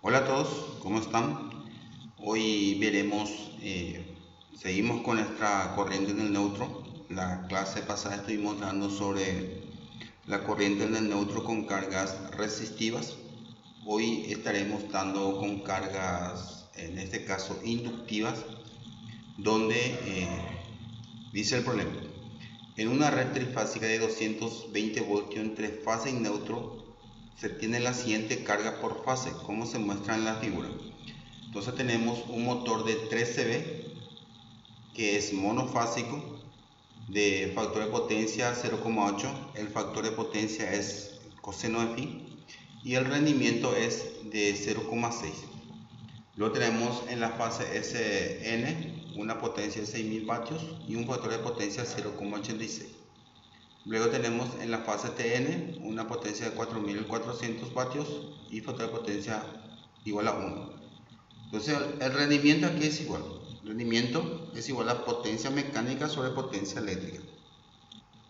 Hola a todos, ¿cómo están? Hoy veremos, seguimos con nuestra corriente en el neutro. La clase pasada estuvimos dando sobre la corriente en el neutro con cargas resistivas. Hoy estaremos dando con cargas, en este caso inductivas, donde dice el problema. En una red trifásica de 220 voltios entre fase y neutro, se tiene la siguiente carga por fase, como se muestra en la figura. Entonces tenemos un motor de 3 CV que es monofásico de factor de potencia 0,8. El factor de potencia es coseno de phi y el rendimiento es de 0,6. Luego tenemos en la fase SN una potencia de 6000 vatios y un factor de potencia 0,86. Luego tenemos en la fase TN una potencia de 4400 vatios y factor de potencia igual a 1. Entonces el rendimiento aquí es igual. El rendimiento es igual a potencia mecánica sobre potencia eléctrica.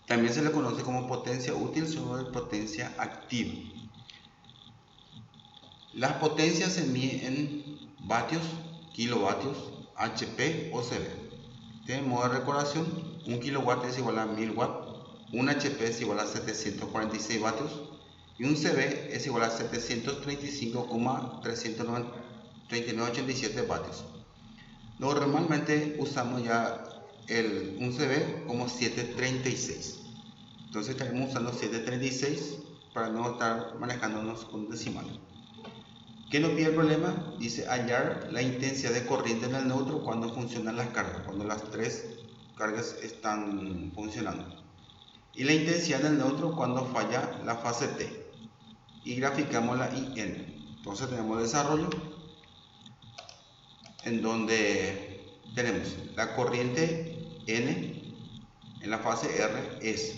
También se le conoce como potencia útil sobre potencia activa. Las potencias se miden en vatios, kilovatios, HP o CV. De modo de recordación, un kilowatt es igual a 1000 watts, un HP es igual a 746 vatios y un CV es igual a 735,3987 vatios. Normalmente usamos ya un CV como 736. Entonces estaremos usando 736 para no estar manejándonos con decimales. ¿Qué nos pide el problema? Dice hallar la intensidad de corriente en el neutro cuando funcionan las cargas, cuando las tres cargas están funcionando. Y la intensidad en el neutro cuando falla la fase T. Y graficamos la IN. Entonces tenemos el desarrollo en donde tenemos la corriente N en la fase R es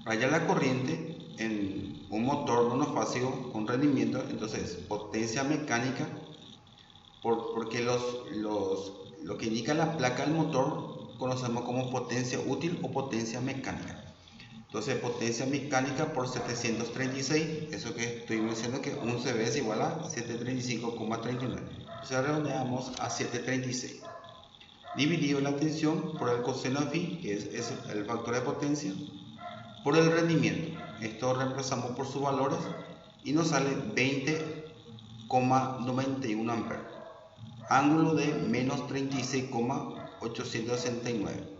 hallar la corriente en un motor monofásico con rendimiento, entonces potencia mecánica, porque lo que indica la placa del motor conocemos como potencia útil o potencia mecánica. Entonces potencia mecánica por 736, eso que estoy diciendo que un CV es igual a 735,39. Entonces redondeamos a 736. Dividido la tensión por el coseno de phi, que es el factor de potencia, por el rendimiento. Esto reemplazamos por sus valores y nos sale 20,91 amperes. Ángulo de menos 36,869.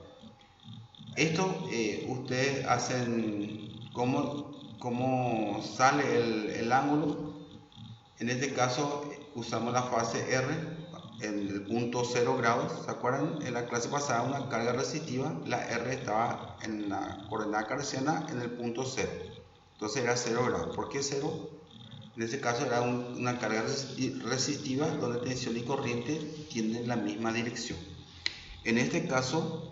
Esto ustedes hacen cómo sale el ángulo. En este caso usamos la fase R en el punto 0 grados. ¿Se acuerdan? En la clase pasada una carga resistiva, la R estaba en la coordenada cartesiana en el punto 0. Entonces era 0 grados. ¿Por qué 0? En este caso era una carga resistiva donde tensión y corriente tienen la misma dirección. En este caso,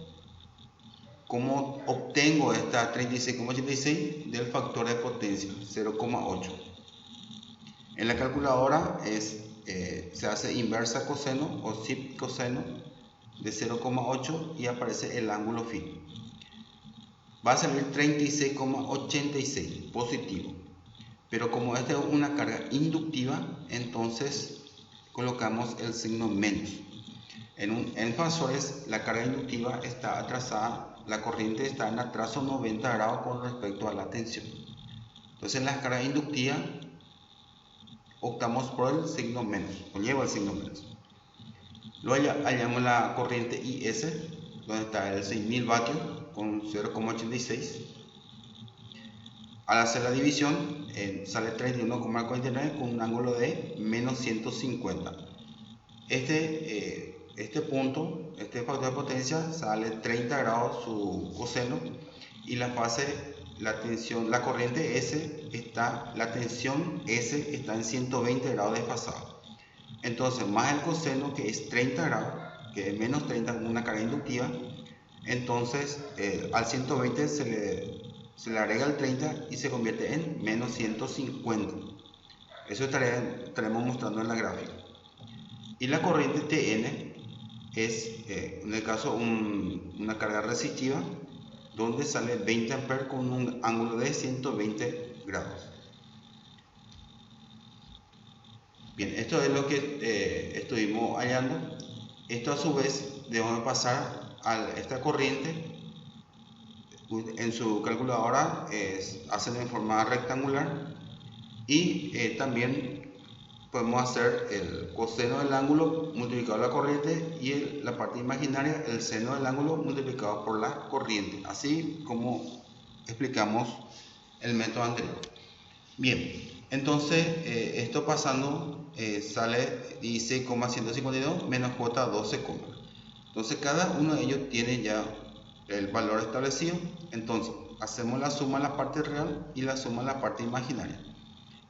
¿cómo obtengo esta 36,86? Del factor de potencia 0,8. En la calculadora se hace inversa coseno o SIP coseno de 0,8 y aparece el ángulo phi. Va a salir 36,86 positivo. Pero como esta es una carga inductiva, entonces colocamos el signo menos. En fasores la carga inductiva está atrasada, la corriente está en atraso 90 grados con respecto a la tensión. Entonces en las cargas inductivas optamos por el signo menos, o lleva el signo menos. Luego hallamos la corriente IS, donde está el 6000 vatios con 0,86. Al hacer la división sale 31,49 con un ángulo de menos 150. Este punto, este factor de potencia sale 30 grados su coseno y la tensión, la corriente S la tensión S está en 120 grados desfasado. Entonces más el coseno que es 30 grados, que es menos 30 en una carga inductiva, entonces al 120 se le agrega el 30 y se convierte en menos 150. Eso estaremos mostrando en la gráfica. Y la corriente TN es, en el caso, una carga resistiva donde sale 20 amperes con un ángulo de 120 grados. Bien, esto es lo que estuvimos hallando. Esto a su vez debemos pasar a esta corriente. En su calculadora hacen en forma rectangular y también podemos hacer el coseno del ángulo multiplicado por la corriente y la parte imaginaria, el seno del ángulo multiplicado por la corriente, así como explicamos el método anterior. Bien, entonces esto pasando sale 16,152 menos J 12, entonces cada uno de ellos tiene ya el valor establecido. Entonces hacemos la suma en la parte real y la suma en la parte imaginaria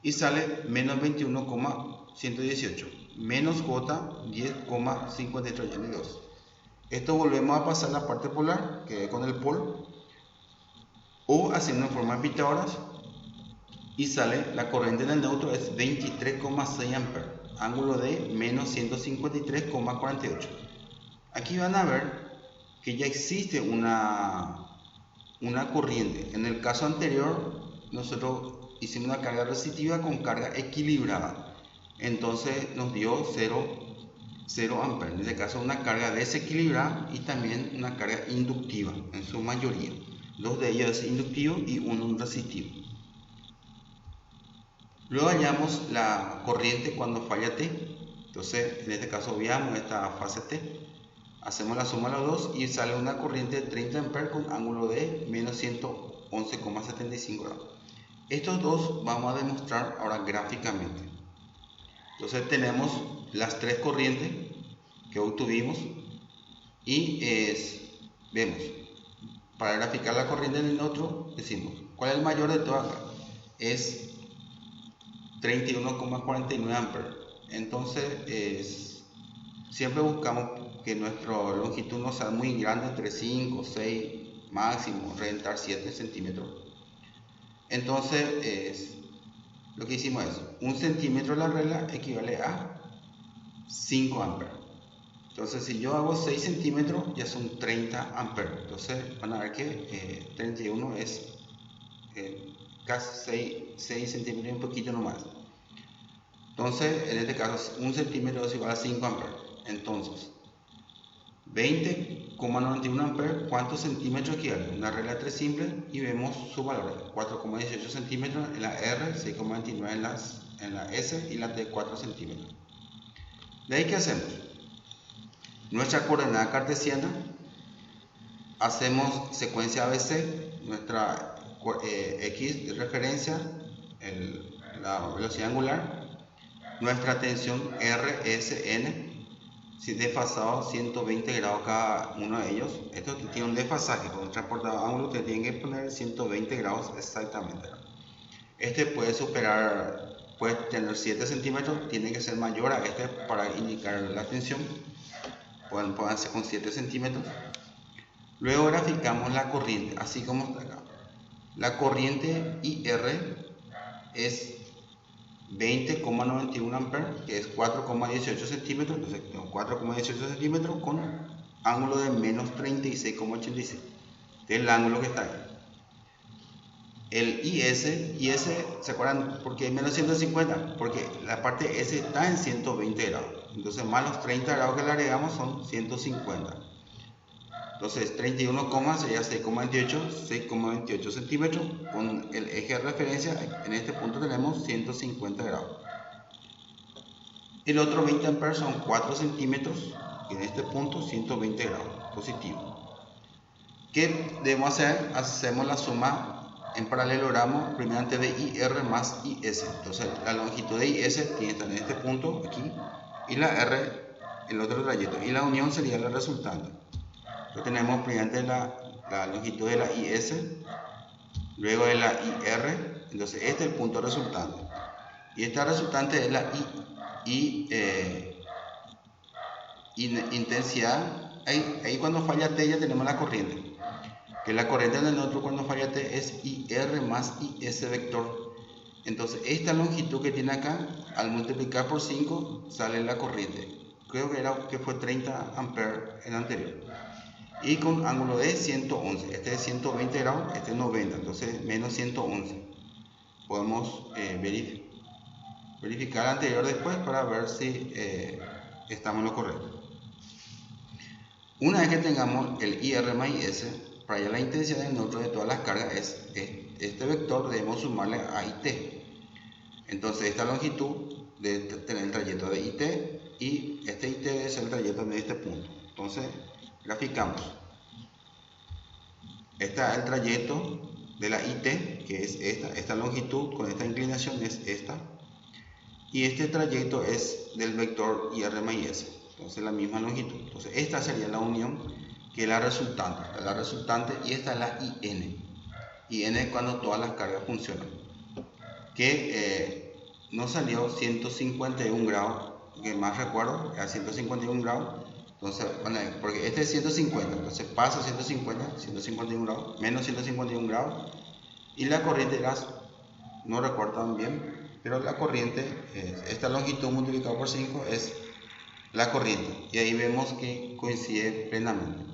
y sale menos 21,118 menos J 10,5382. Esto volvemos a pasar a la parte polar, que es con el polo, o haciendo en forma de Pitágoras, y sale la corriente en el neutro es 23,6 amperes, ángulo de menos 153,48. Aquí van a ver que ya existe una corriente. En el caso anterior nosotros hicimos una carga resistiva con carga equilibrada, entonces nos dio 0 amperes. En este caso una carga desequilibrada y también una carga inductiva en su mayoría. Dos de ellos es inductivo y uno resistivo. Luego hallamos la corriente cuando falla T. Entonces en este caso obviamos esta fase T. Hacemos la suma de los dos y sale una corriente de 30 amperes con ángulo de menos 111,75 grados. Estos dos vamos a demostrar ahora gráficamente. Entonces tenemos las tres corrientes que obtuvimos y vemos, para graficar la corriente en el neutro, decimos, ¿cuál es el mayor de todas? Es 31,49 amperes. Entonces siempre buscamos que nuestra longitud no sea muy grande, entre 5, 6, máximo, reventar 7 centímetros. Entonces lo que hicimos es 1 centímetro de la regla equivale a 5 amperes. Entonces si yo hago 6 centímetros ya son 30 amperes. Entonces van a ver que 31 es casi 6 centímetros y un poquito nomás. Entonces en este caso 1 centímetro es igual a 5 amperes. Entonces 20,91 amperes, ¿cuántos centímetros equivale? Una regla de 3 simple y vemos su valor: 4,18 centímetros en la R, 6,29 en la S y la T 4 centímetros. De ahí, ¿qué hacemos? Nuestra coordenada cartesiana, hacemos secuencia ABC, nuestra X de referencia, la velocidad angular, nuestra tensión RSN, desfasado 120 grados cada uno de ellos. Esto tiene un desfasaje, con un transportado ángulo te tienen que poner 120 grados exactamente. Este puede superar, puede tener 7 centímetros, tiene que ser mayor a este para indicar la tensión. Pueden ser con 7 centímetros. Luego graficamos la corriente, así como está acá. La corriente IR es 20,91 amperes, que es 4,18 centímetros. Entonces tengo 4,18 centímetros con ángulo de menos 36,86. Este es el ángulo que está ahí. El IS, ¿se acuerdan por qué menos 150? Porque la parte S está en 120 grados. Entonces más los 30 grados que le agregamos son 150. Entonces 31, sería 6,28 centímetros. Con el eje de referencia en este punto tenemos 150 grados. El otro 20 amperes son 4 centímetros. Y en este punto 120 grados positivo. ¿Qué debemos hacer? Hacemos la suma en paralelogramo primeramente de IR más IS. Entonces la longitud de IS tiene que estar en este punto aquí y la R el otro trayecto, y la unión sería la resultante. Entonces tenemos primeramente la longitud de la IS, luego de la IR. Entonces este es el punto resultante y esta resultante es la intensidad. Ahí cuando falla T ya tenemos la corriente, que la corriente del neutro cuando falla T es IR más IS vector. Entonces esta longitud que tiene acá, al multiplicar por 5 sale la corriente. Creo que fue 30 amperes en el anterior, y con ángulo de 111. Este es 120 grados, este es 90, entonces menos 111. Podemos verificar anterior después para ver si estamos en lo correcto. Una vez que tengamos el IR más IS, para hallar la intensidad del neutro de todas las cargas es este vector, debemos sumarle a IT. Entonces esta longitud debe tener el trayecto de IT y este IT debe ser el trayecto de este punto. Entonces graficamos. Este es el trayecto de la IT, que es esta longitud con esta inclinación es esta. Y este trayecto es del vector IR más IS. Entonces la misma longitud. Entonces esta sería la unión, que es la resultante. La resultante, y esta es la IN. IN es cuando todas las cargas funcionan. Que nos salió 151 grados, que más recuerdo, era 151 grados. Entonces, bueno, porque este es 150, entonces pasa 150, 151 grados, menos 151 grados. Y la corriente era, no recuerdo tan bien, pero la corriente, esta longitud multiplicada por 5 es la corriente, y ahí vemos que coincide plenamente.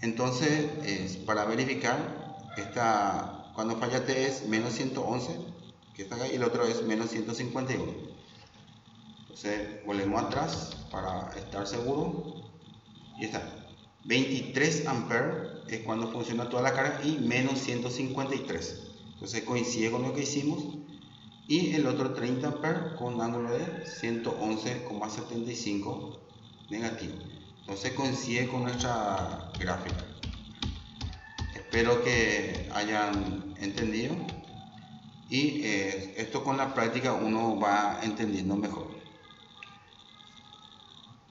Entonces, para verificar, cuando falla T es menos 111, que está acá, y el otro es menos 151. Entonces, volvemos atrás para estar seguro, y está. 23 amperes es cuando funciona toda la carga, y menos 153. Entonces coincide con lo que hicimos. Y el otro 30 amperes con un ángulo de 111,75 negativo. Entonces coincide con nuestra gráfica. Espero que hayan entendido, y esto con la práctica uno va entendiendo mejor.